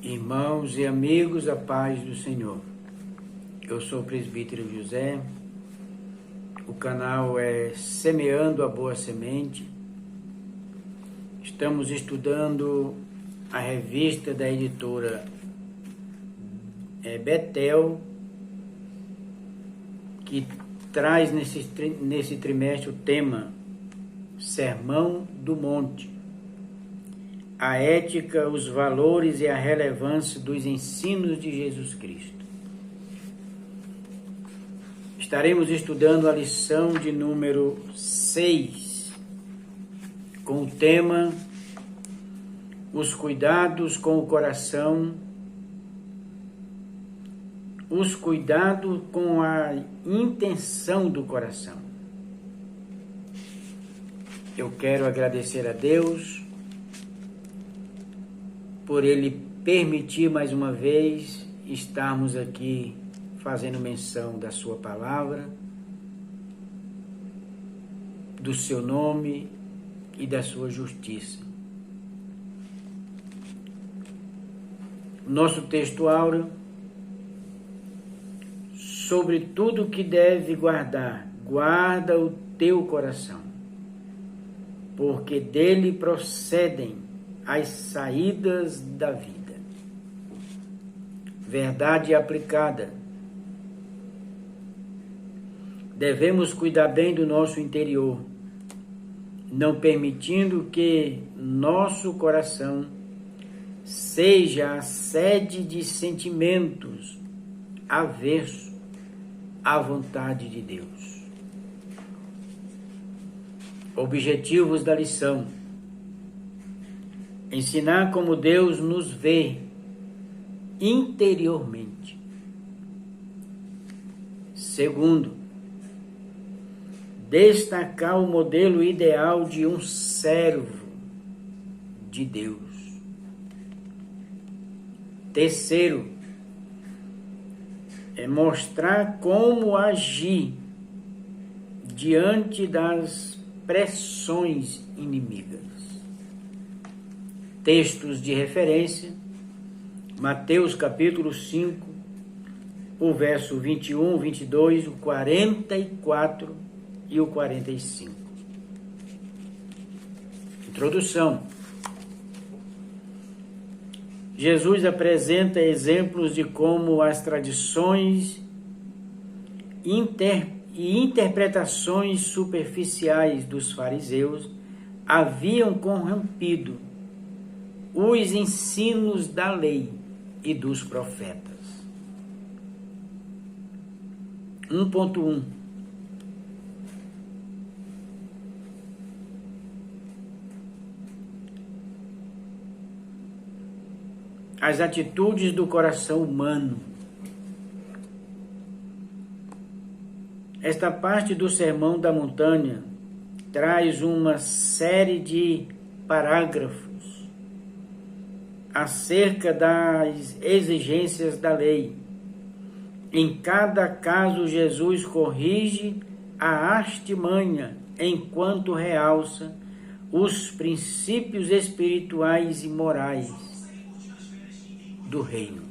Irmãos e amigos, a paz do Senhor. Eu sou o presbítero José, o canal é Semeando a Boa Semente. Estamos estudando a revista da editora Betel, que traz nesse trimestre o tema Sermão do Monte. A ética, os valores e a relevância dos ensinos de Jesus Cristo. Estaremos estudando a lição de número 6, com o tema Os cuidados com o coração, os cuidados com a intenção do coração. Eu quero agradecer a Deus por Ele permitir mais uma vez estarmos aqui fazendo menção da Sua palavra, do Seu nome e da Sua justiça. Nosso texto áureo, sobre tudo que deve guardar, guarda o teu coração, porque dele procedem as saídas da vida. Verdade aplicada. Devemos cuidar bem do nosso interior, não permitindo que nosso coração seja a sede de sentimentos aversos à vontade de Deus. Objetivos da lição: ensinar como Deus nos vê interiormente. Segundo, destacar o modelo ideal de um servo de Deus. Terceiro, é mostrar como agir diante das pressões inimigas. Textos de referência: Mateus capítulo 5, o verso 21, 22, o 44 e o 45. Introdução. Jesus apresenta exemplos de como as tradições e interpretações superficiais dos fariseus haviam corrompido os ensinos da lei e dos profetas. 1.1. As atitudes do coração humano. Esta parte do Sermão da Montanha traz uma série de parágrafos acerca das exigências da lei. Em cada caso, Jesus corrige a artimanha enquanto realça os princípios espirituais e morais do reino,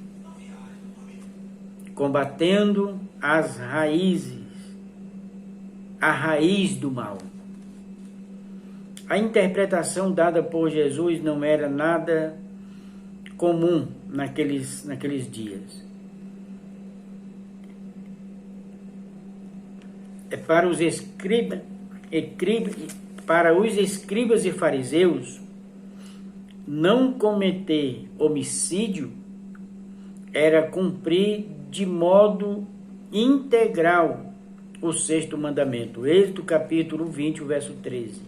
combatendo as raízes, a raiz do mal. A interpretação dada por Jesus não era nada comum naqueles dias. Para os escribas e fariseus, não cometer homicídio era cumprir de modo integral o 6º mandamento. Êxodo capítulo 20, o verso 13.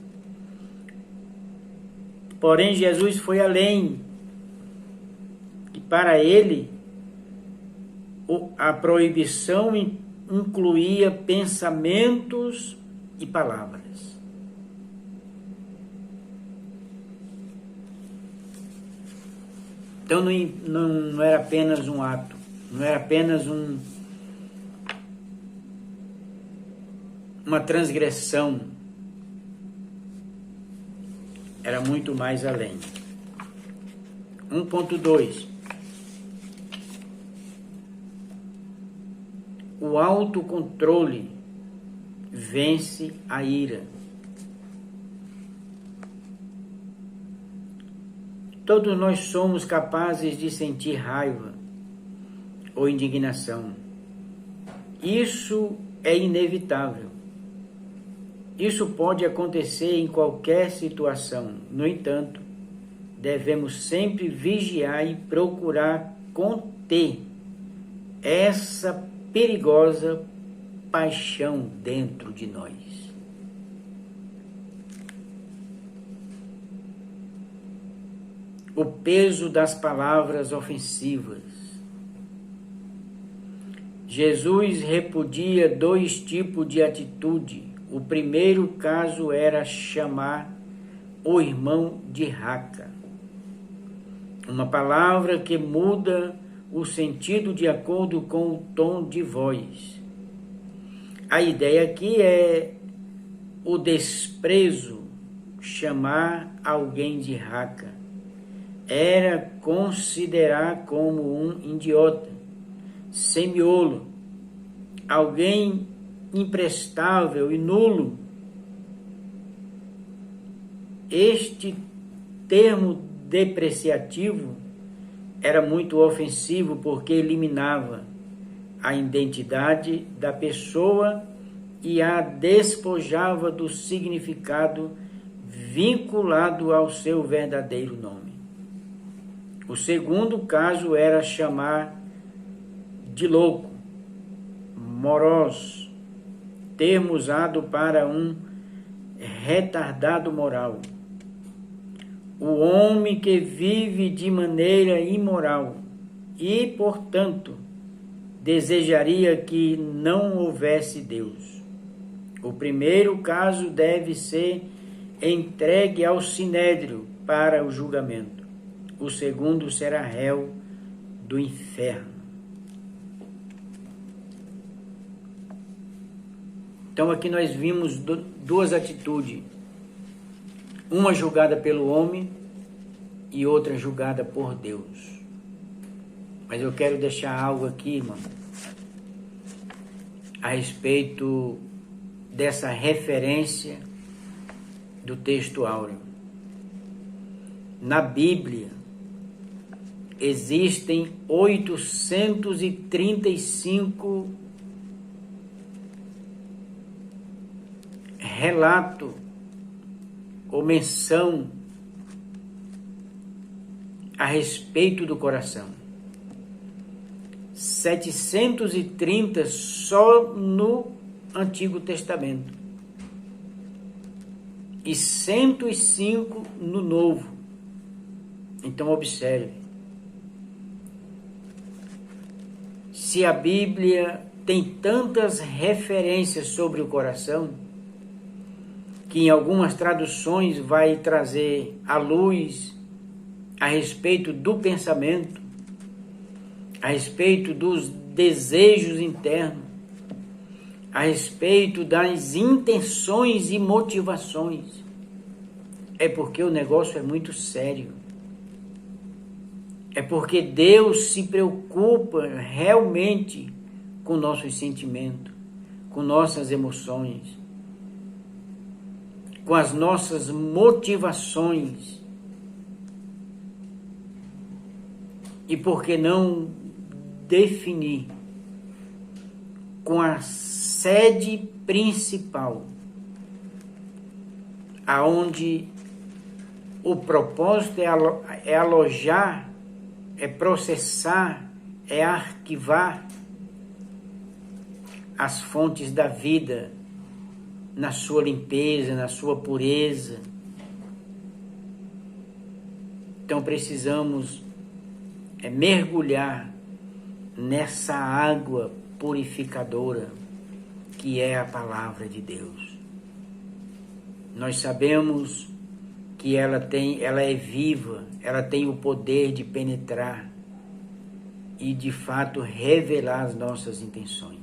Porém, Jesus foi além. E para ele, a proibição incluía pensamentos e palavras. Então não era apenas um ato, não era apenas uma transgressão, era muito mais além. 1.2. ao autocontrole, vence a ira. Todos nós somos capazes de sentir raiva ou indignação. Isso é inevitável. Isso pode acontecer em qualquer situação. No entanto, devemos sempre vigiar e procurar conter essa perigosa paixão dentro de nós. O peso das palavras ofensivas. Jesus repudia 2 tipos de atitude. O primeiro caso era chamar o irmão de raca. Uma palavra que muda o sentido de acordo com o tom de voz. A ideia aqui é o desprezo, chamar alguém de raca. Era considerar como um idiota, semiolo, alguém imprestável e nulo. Este termo depreciativo era muito ofensivo porque eliminava a identidade da pessoa e a despojava do significado vinculado ao seu verdadeiro nome. O segundo caso era chamar de louco, morós, termo usado para um retardado moral. O homem que vive de maneira imoral e, portanto, desejaria que não houvesse Deus. O primeiro caso deve ser entregue ao sinédrio para o julgamento. O segundo será réu do inferno. Então aqui nós vimos 2 atitudes. Uma julgada pelo homem e outra julgada por Deus. Mas eu quero deixar algo aqui, irmão, a respeito dessa referência do texto áureo. Na Bíblia, existem 835 relatos ou menção a respeito do coração. 730 só no Antigo Testamento e 105 no Novo. Então observe. Se a Bíblia tem tantas referências sobre o coração, que em algumas traduções vai trazer à luz a respeito do pensamento, a respeito dos desejos internos, a respeito das intenções e motivações, é porque o negócio é muito sério. É porque Deus se preocupa realmente com nossos sentimentos, com nossas emoções, com as nossas motivações. E por que não definir com a sede principal, aonde o propósito é alojar, é processar, é arquivar as fontes da vida na sua limpeza, na sua pureza. Então precisamos mergulhar nessa água purificadora que é a palavra de Deus. Nós sabemos que ela é viva, ela tem o poder de penetrar e de fato revelar as nossas intenções.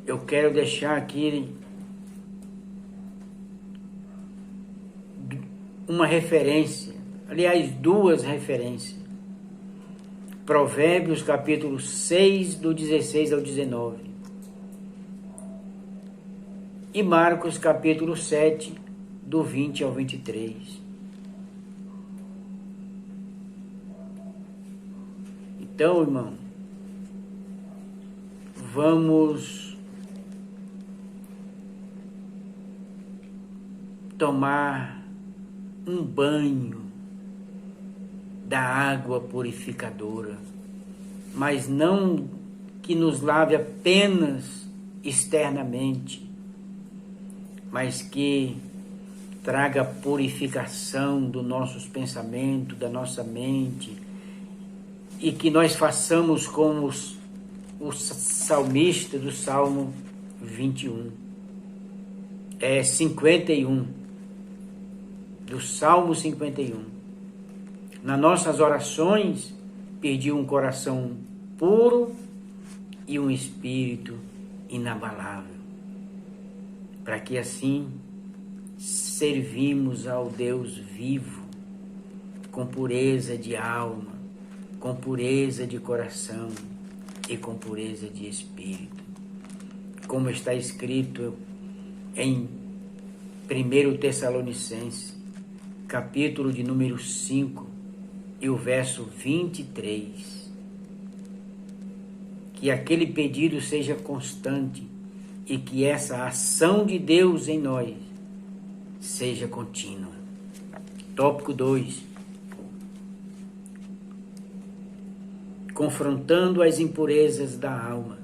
Eu quero deixar aqui uma referência, aliás, 2 referências. Provérbios capítulo 6, do 16 ao 19. E Marcos capítulo 7, do 20 ao 23. Então, irmão, vamos tomar um banho da água purificadora, mas não que nos lave apenas externamente, mas que traga purificação dos nossos pensamentos, da nossa mente, e que nós façamos como o salmista do Salmo 21, 51, do Salmo 51. Nas nossas orações, pedir um coração puro e um espírito inabalável, para que assim servimos ao Deus vivo, com pureza de alma, com pureza de coração e com pureza de espírito. Como está escrito em 1 Tessalonicenses, capítulo de número 5, e o verso 23. Que aquele pedido seja constante e que essa ação de Deus em nós seja contínua. Tópico 2. Confrontando as impurezas da alma.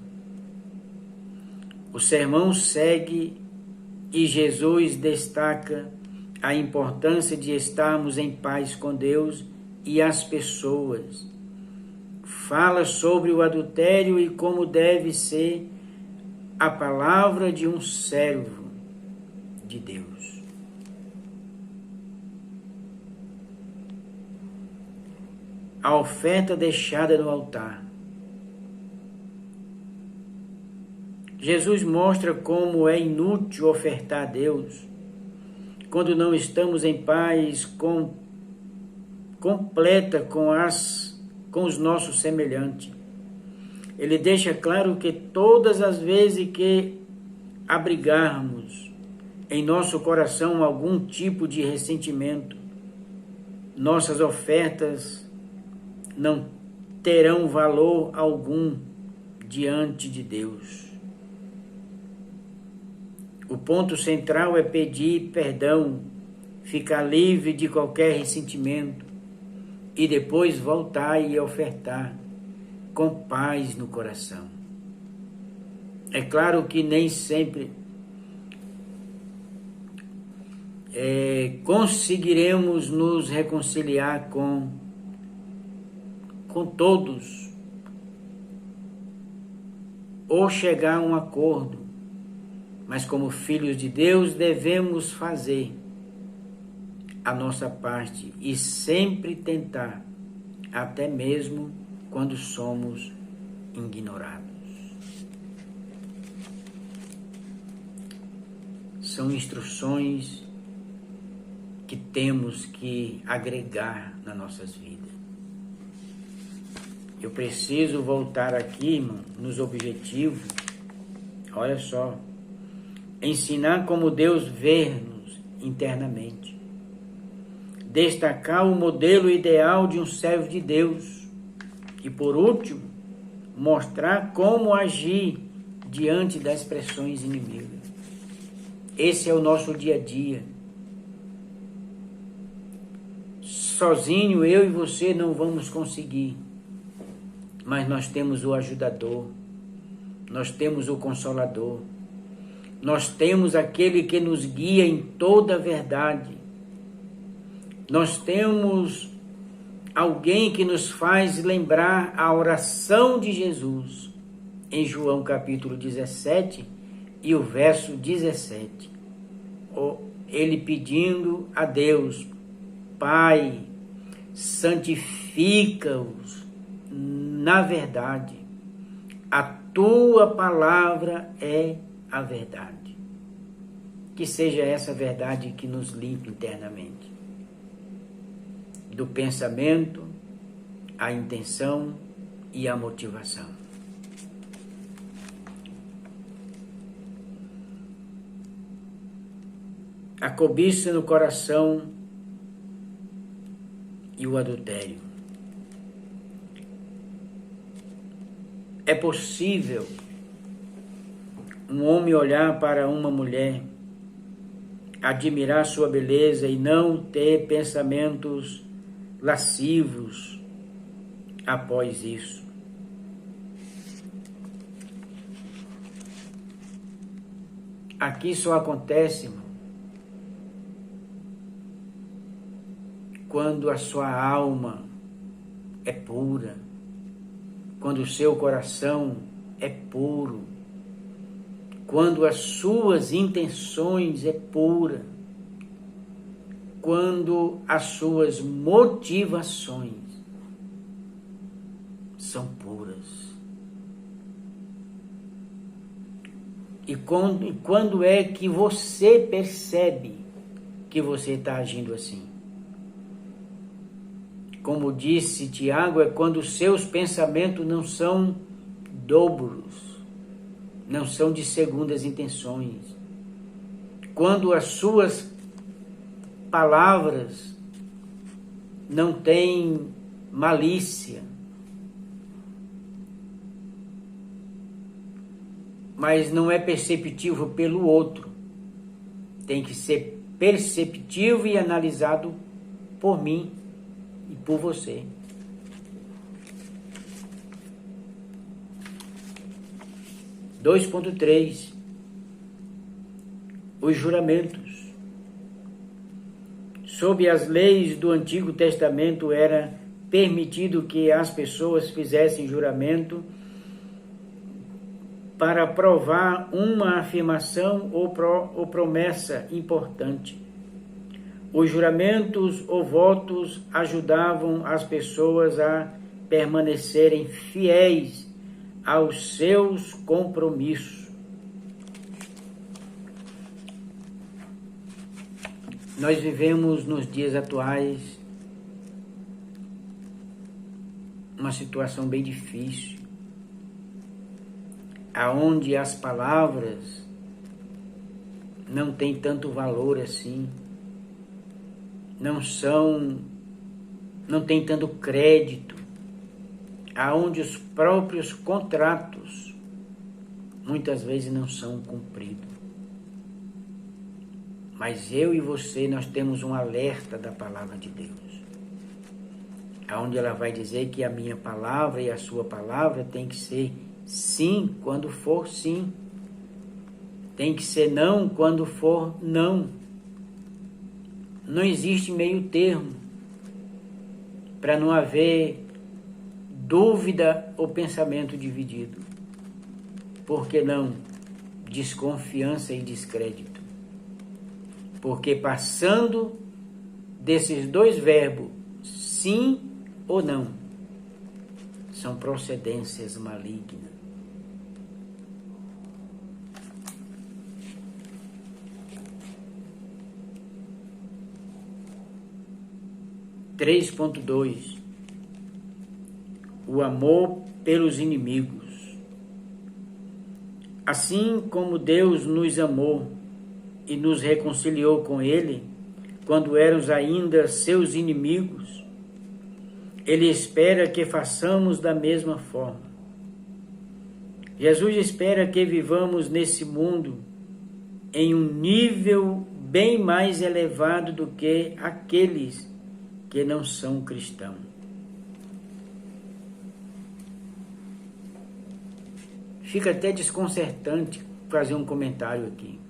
O sermão segue e Jesus destaca a importância de estarmos em paz com Deus e as pessoas. Fala sobre o adultério e como deve ser a palavra de um servo de Deus. A oferta deixada no altar. Jesus mostra como é inútil ofertar a Deus quando não estamos em paz completa com os nossos semelhantes. Ele deixa claro que todas as vezes que abrigarmos em nosso coração algum tipo de ressentimento, nossas ofertas não terão valor algum diante de Deus. O ponto central é pedir perdão, ficar livre de qualquer ressentimento e depois voltar e ofertar com paz no coração. É claro que nem sempre conseguiremos nos reconciliar com todos ou chegar a um acordo, mas como filhos de Deus devemos fazer a nossa parte e sempre tentar, até mesmo quando somos ignorados. São instruções que temos que agregar nas nossas vidas. Eu preciso voltar aqui, irmão, nos objetivos. Olha só. Ensinar como Deus vê-nos internamente. Destacar o modelo ideal de um servo de Deus. E, por último, mostrar como agir diante das pressões inimigas. Esse é o nosso dia a dia. Sozinho, eu e você não vamos conseguir. Mas nós temos o ajudador. Nós temos o consolador. Nós temos aquele que nos guia em toda a verdade. Nós temos alguém que nos faz lembrar a oração de Jesus em João capítulo 17 e o verso 17. Ele pedindo a Deus: Pai, santifica-os na verdade. A tua palavra é a verdade. Que seja essa verdade que nos limpe internamente. Do pensamento, a intenção e a motivação. A cobiça no coração e o adultério. É possível um homem olhar para uma mulher, admirar sua beleza e não ter pensamentos lascivos após isso. Aqui só acontece, irmão, quando a sua alma é pura, quando o seu coração é puro, quando as suas intenções é pura, quando as suas motivações são puras. E quando é que você percebe que você está agindo assim? Como disse Tiago, é quando os seus pensamentos não são dobros, não são de segundas intenções. Quando as suas palavras não têm malícia, mas não é perceptível pelo outro. Tem que ser perceptível e analisado por mim e por você. Dois ponto 3. Os juramentos. Sob as leis do Antigo Testamento era permitido que as pessoas fizessem juramento para provar uma afirmação ou promessa importante. Os juramentos ou votos ajudavam as pessoas a permanecerem fiéis aos seus compromissos. Nós vivemos nos dias atuais uma situação bem difícil, aonde as palavras não têm tanto valor assim, não têm tanto crédito, aonde os próprios contratos muitas vezes não são cumpridos. Mas eu e você, nós temos um alerta da palavra de Deus, aonde ela vai dizer que a minha palavra e a sua palavra tem que ser sim quando for sim, tem que ser não quando for não. Não existe meio termo, para não haver dúvida ou pensamento dividido. Por que não? Desconfiança e descrédito. Porque passando desses dois verbos, sim ou não, são procedências malignas. Três ponto 2. O amor pelos inimigos. Assim como Deus nos amou e nos reconciliou com Ele, quando éramos ainda seus inimigos, Ele espera que façamos da mesma forma. Jesus espera que vivamos nesse mundo em um nível bem mais elevado do que aqueles que não são cristãos. Fica até desconcertante fazer um comentário aqui.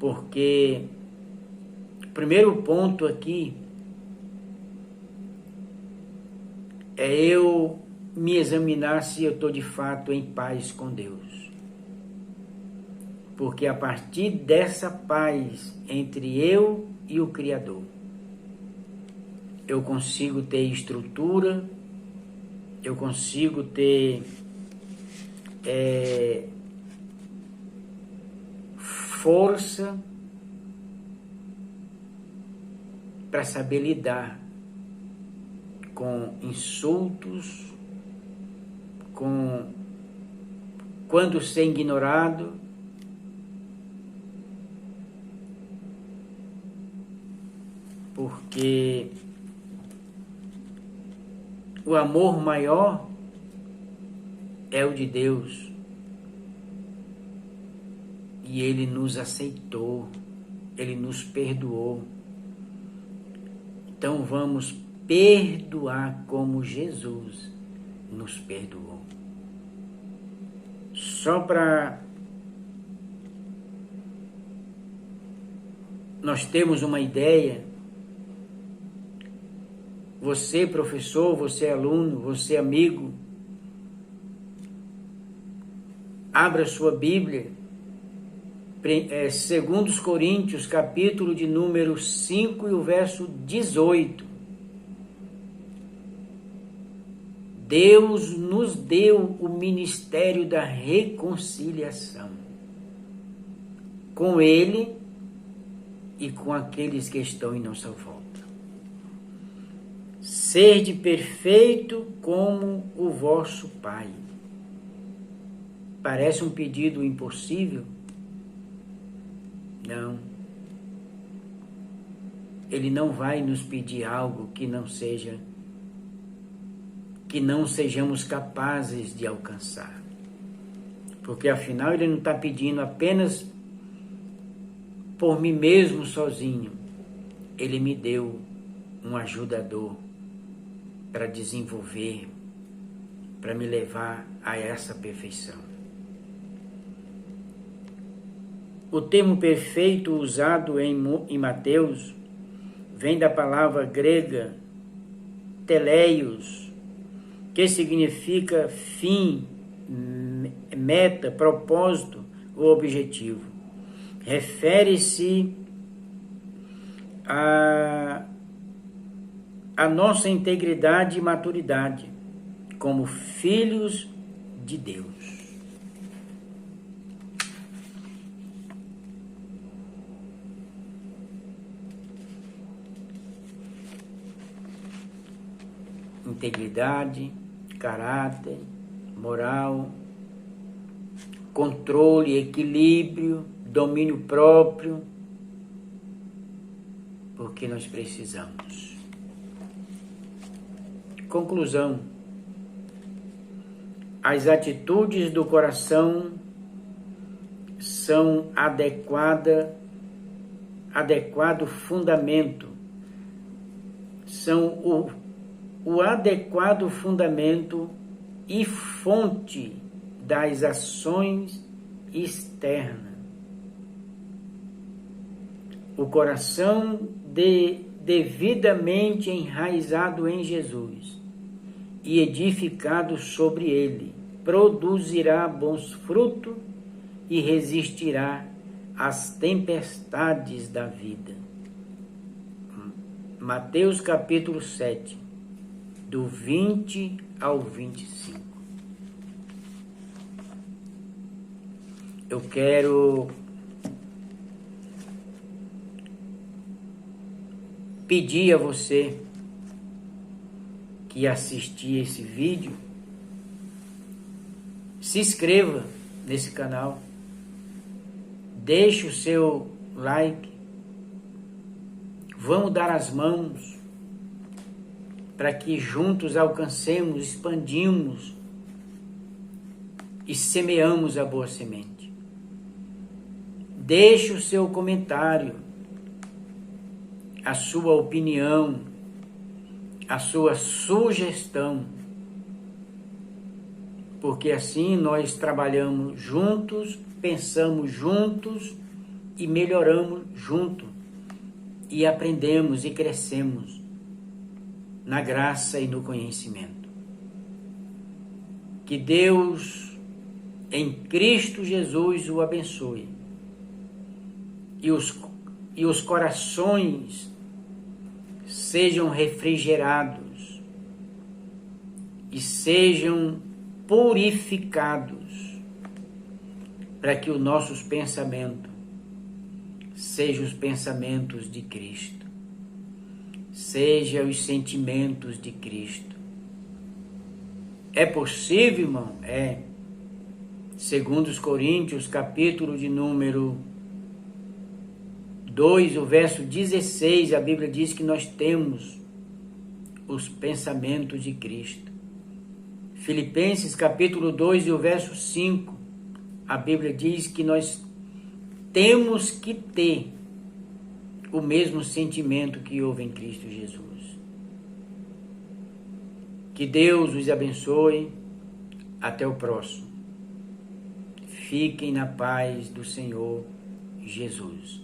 Porque o primeiro ponto aqui é eu me examinar se eu estou de fato em paz com Deus. Porque a partir dessa paz entre eu e o Criador, eu consigo ter estrutura, eu consigo ter força para saber lidar com insultos, quando ser ignorado, porque o amor maior é o de Deus e Ele nos aceitou, Ele nos perdoou. Então vamos perdoar como Jesus nos perdoou. Só para nós termos uma ideia, você professor, você aluno, você amigo, abra sua Bíblia, 2 Coríntios, capítulo de número 5 e o verso 18. Deus nos deu o ministério da reconciliação com Ele e com aqueles que estão em nossa volta. Sede perfeito como o vosso Pai. Parece um pedido impossível? Não. Ele não vai nos pedir algo que não sejamos capazes de alcançar. Porque afinal Ele não está pedindo apenas por mim mesmo sozinho. Ele me deu um ajudador para desenvolver, para me levar a essa perfeição. O termo perfeito usado em Mateus vem da palavra grega teleios, que significa fim, meta, propósito ou objetivo. Refere-se a nossa integridade e maturidade como filhos de Deus. Integridade, caráter, moral, controle, equilíbrio, domínio próprio, porque nós precisamos. Conclusão: as atitudes do coração são adequado fundamento, são o adequado fundamento e fonte das ações externas. O coração devidamente enraizado em Jesus e edificado sobre ele, produzirá bons frutos e resistirá às tempestades da vida. Mateus capítulo 7, do 20 ao 25. Eu quero pedir a você que assistir esse vídeo, se inscreva nesse canal, deixe o seu like, vamos dar as mãos para que juntos alcancemos, expandimos e semeamos a boa semente. Deixe o seu comentário, a sua opinião, a sua sugestão, porque assim nós trabalhamos juntos, pensamos juntos e melhoramos juntos e aprendemos e crescemos na graça e no conhecimento. Que Deus em Cristo Jesus o abençoe e os corações sejam refrigerados e sejam purificados para que os nossos pensamentos sejam os pensamentos de Cristo. seja os sentimentos de Cristo. É possível, irmão? É. Segundo os Coríntios, capítulo de número 2, o verso 16, a Bíblia diz que nós temos os pensamentos de Cristo. Filipenses, capítulo 2, e o verso 5, a Bíblia diz que nós temos que ter o mesmo sentimento que houve em Cristo Jesus. Que Deus os abençoe. Até o próximo. Fiquem na paz do Senhor Jesus.